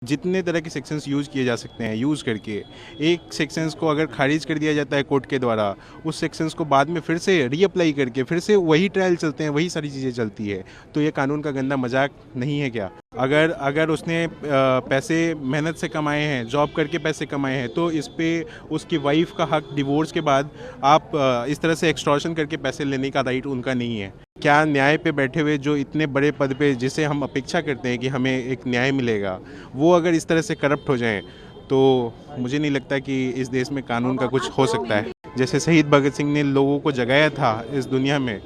जितने तरह के सेक्शंस यूज़ किए जा सकते हैं यूज़ करके एक सेक्शंस को अगर खारिज कर दिया जाता है कोर्ट के द्वारा, उस सेक्शंस को बाद में फिर से रीअप्लाई करके फिर से वही ट्रायल चलते हैं, वही सारी चीज़ें चलती है। तो ये कानून का गंदा मजाक नहीं है क्या? अगर अगर उसने पैसे मेहनत से कमाए हैं, जॉब करके पैसे कमाए हैं, तो इस पे उसकी वाइफ का हक डिवोर्स के बाद आप इस तरह से एक्सटॉर्शन करके पैसे लेने का राइट उनका नहीं है। क्या न्याय पे बैठे हुए जो इतने बड़े पद पे जिसे हम अपेक्षा करते हैं कि हमें एक न्याय मिलेगा, वो अगर इस तरह से करप्ट हो जाएं, तो मुझे नहीं लगता कि इस देश में कानून का कुछ हो सकता है। जैसे शहीद भगत सिंह ने लोगों को जगाया था इस दुनिया में,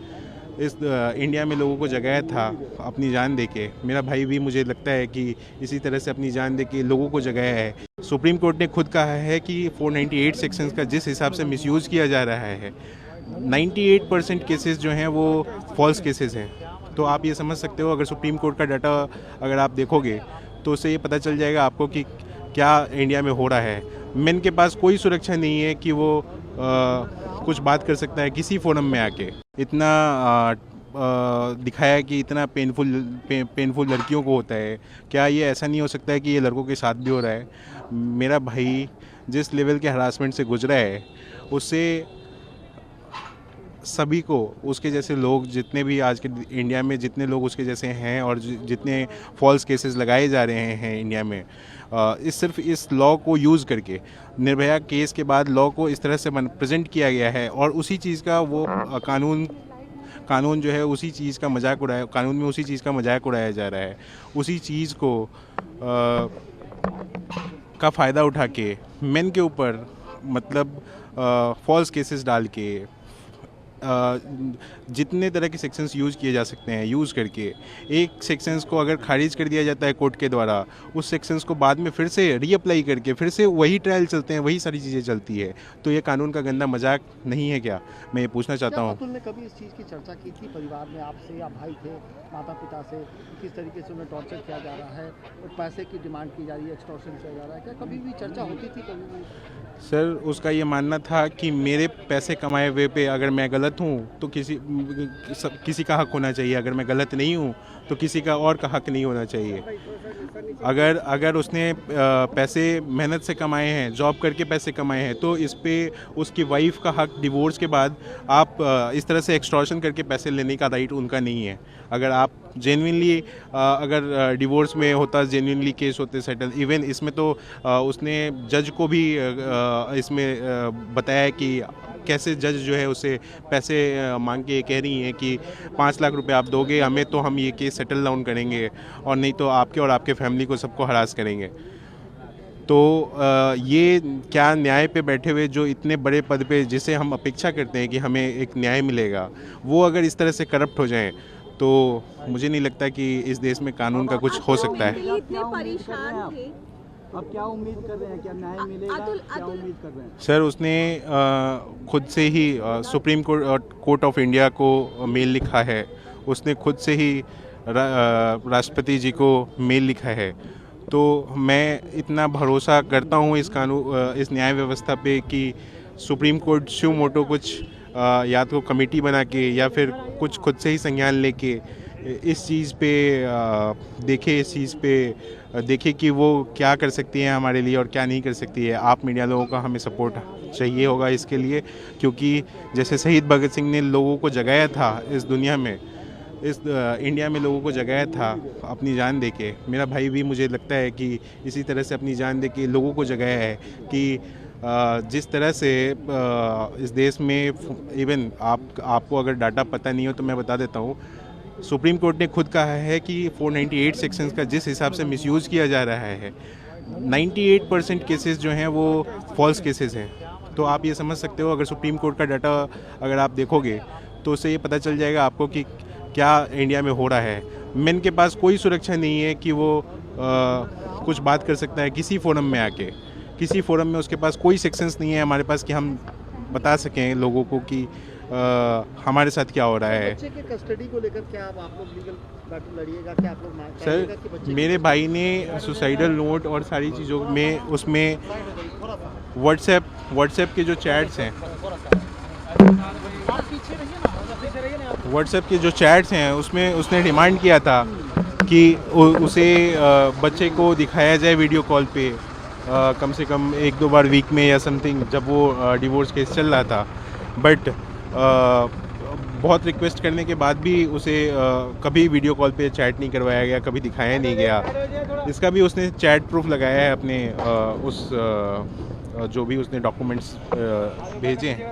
इस इंडिया में लोगों को जगाया था अपनी जान देके। मेरा भाई भी मुझे लगता है कि इसी तरह से अपनी जान देके लोगों को जगाया है। सुप्रीम कोर्ट ने खुद कहा है कि 498 सेक्शंस का जिस हिसाब से मिसयूज़ किया जा रहा है, 98% केसेस जो हैं वो फॉल्स केसेस हैं। तो आप ये समझ सकते हो, अगर सुप्रीम कोर्ट का डाटा अगर आप देखोगे तो उससे ये पता चल जाएगा आपको कि क्या इंडिया में हो रहा है। मेन के पास कोई सुरक्षा नहीं है कि वो कुछ बात कर सकता है किसी फोरम में आके। इतना दिखाया कि इतना पेनफुल लड़कियों को होता है, क्या ये ऐसा नहीं हो सकता है कि ये लड़कों के साथ भी हो रहा है? मेरा भाई जिस लेवल के हरासमेंट से गुजरा है, उससे सभी को, उसके जैसे लोग जितने भी आज के इंडिया में जितने लोग उसके जैसे हैं और जितने फॉल्स केसेस लगाए जा रहे हैं इंडिया में, सिर्फ इस लॉ को यूज़ करके, निर्भया केस के बाद लॉ को इस तरह से प्रेजेंट किया गया है और उसी चीज़ का वो कानून जो है उसी चीज़ का मजाक उड़ाया, कानून में उसी चीज़ का मजाक उड़ाया जा रहा है। उसी चीज़ को का फ़ायदा उठा के मेन के ऊपर मतलब फॉल्स केसेस डाल के जितने तरह के सेक्शंस यूज़ किए जा सकते हैं यूज़ करके एक सेक्शंस को अगर खारिज कर दिया जाता है कोर्ट के द्वारा, उस सेक्शंस को बाद में फिर से रीअप्लाई करके फिर से वही ट्रायल चलते हैं, वही सारी चीज़ें चलती है। तो ये कानून का गंदा मजाक नहीं है क्या? मैं ये पूछना चाहता हूँ। अतुल ने कभी इस चीज़ की चर्चा की थी परिवार में आपसे, या भाई थे, माता पिता से, किस तरीके से उन्हें टॉर्चर किया जा रहा है और पैसे की डिमांड की जा रही है, एक्सटॉर्शन किया जा रहा है? क्या कभी भी चर्चा होती थी कभी भी? सर, उसका ये मानना था कि मेरे पैसे कमाए हुए पे अगर मैं गलत हूँ तो किसी का हक होना चाहिए, अगर मैं गलत नहीं हूँ तो किसी का और का हक नहीं होना चाहिए। अगर उसने पैसे मेहनत से कमाए हैं, जॉब करके पैसे कमाए हैं, तो इस पे उसकी वाइफ का हक डिवोर्स के बाद आप इस तरह से एक्सटॉर्शन करके पैसे लेने का राइट उनका नहीं है। अगर आप जेन्युइनली अगर डिवोर्स में होता, जेन्युइनली केस होते सेटल, इवन इसमें तो उसने जज को भी इसमें बताया कि कैसे जज जो है उसे पैसे मांग के कह रही हैं कि 5 लाख रुपए आप दोगे हमें तो हम ये केस सेटल डाउन करेंगे, और नहीं तो आपके और आपके फैमिली को सबको हरास करेंगे। तो ये क्या न्याय पे बैठे हुए जो इतने बड़े पद पे जिसे हम अपेक्षा करते हैं कि हमें एक न्याय मिलेगा, वो अगर इस तरह से करप्ट हो जाएं, तो मुझे नहीं लगता कि इस देश में कानून का कुछ हो सकता है। इतने परेशान थे। अब क्या उम्मीद कर रहे हैं, क्या न्याय मिलेगा? क्या उम्मीद कर रहे हैं? सर, उसने खुद से ही सुप्रीम कोर्ट ऑफ इंडिया को मेल लिखा है, उसने खुद से ही राष्ट्रपति जी को मेल लिखा है। तो मैं इतना भरोसा करता हूँ इस न्याय व्यवस्था पे कि सुप्रीम कोर्ट स्यू मोटो कुछ या तो कमेटी बना के या फिर कुछ खुद से ही संज्ञान लेके इस चीज़ पे देखे कि वो क्या कर सकती हैं हमारे लिए और क्या नहीं कर सकती है। आप मीडिया लोगों का हमें सपोर्ट चाहिए होगा इसके लिए, क्योंकि जैसे शहीद भगत सिंह ने लोगों को जगाया था इस दुनिया में, इस इंडिया में लोगों को जगाया था अपनी जान देके। मेरा भाई भी मुझे लगता है कि इसी तरह से अपनी जान देके लोगों को जगाया है कि जिस तरह से इस देश में, इवन आपको अगर डाटा पता नहीं हो तो मैं बता देता हूँ, सुप्रीम कोर्ट ने खुद कहा है कि 498 सेक्शंस का जिस हिसाब से मिसयूज़ किया जा रहा है, 98% केसेस जो हैं वो फॉल्स केसेस हैं। तो आप ये समझ सकते हो, अगर सुप्रीम कोर्ट का डाटा अगर आप देखोगे तो उससे ये पता चल जाएगा आपको कि क्या इंडिया में हो रहा है। मेन के पास कोई सुरक्षा नहीं है कि वो कुछ बात कर सकता है किसी फोरम में आके। किसी फोरम में उसके पास कोई सेक्शंस नहीं है हमारे पास कि हम बता सकें लोगों को कि हमारे साथ क्या हो रहा है। बच्चे के कस्टडी को लेकर क्या आप लोग लीगल बैटल लड़िएगा? क्या आप लोग मांगेगा कि बच्चे? सर, मेरे भाई ने सुसाइडल नोट और सारी चीज़ों में, उसमें व्हाट्सएप के जो चैट्स हैं, उसमें उसने डिमांड किया था कि उसे बच्चे को दिखाया जाए वीडियो कॉल पे कम से कम 1-2 बार वीक में या समथिंग, जब वो डिवोर्स केस चल रहा था। बट बहुत रिक्वेस्ट करने के बाद भी उसे कभी वीडियो कॉल पे चैट नहीं करवाया गया, कभी दिखाया नहीं गया। इसका भी उसने चैट प्रूफ लगाया है अपने जो भी उसने डॉक्यूमेंट्स भेजे हैं।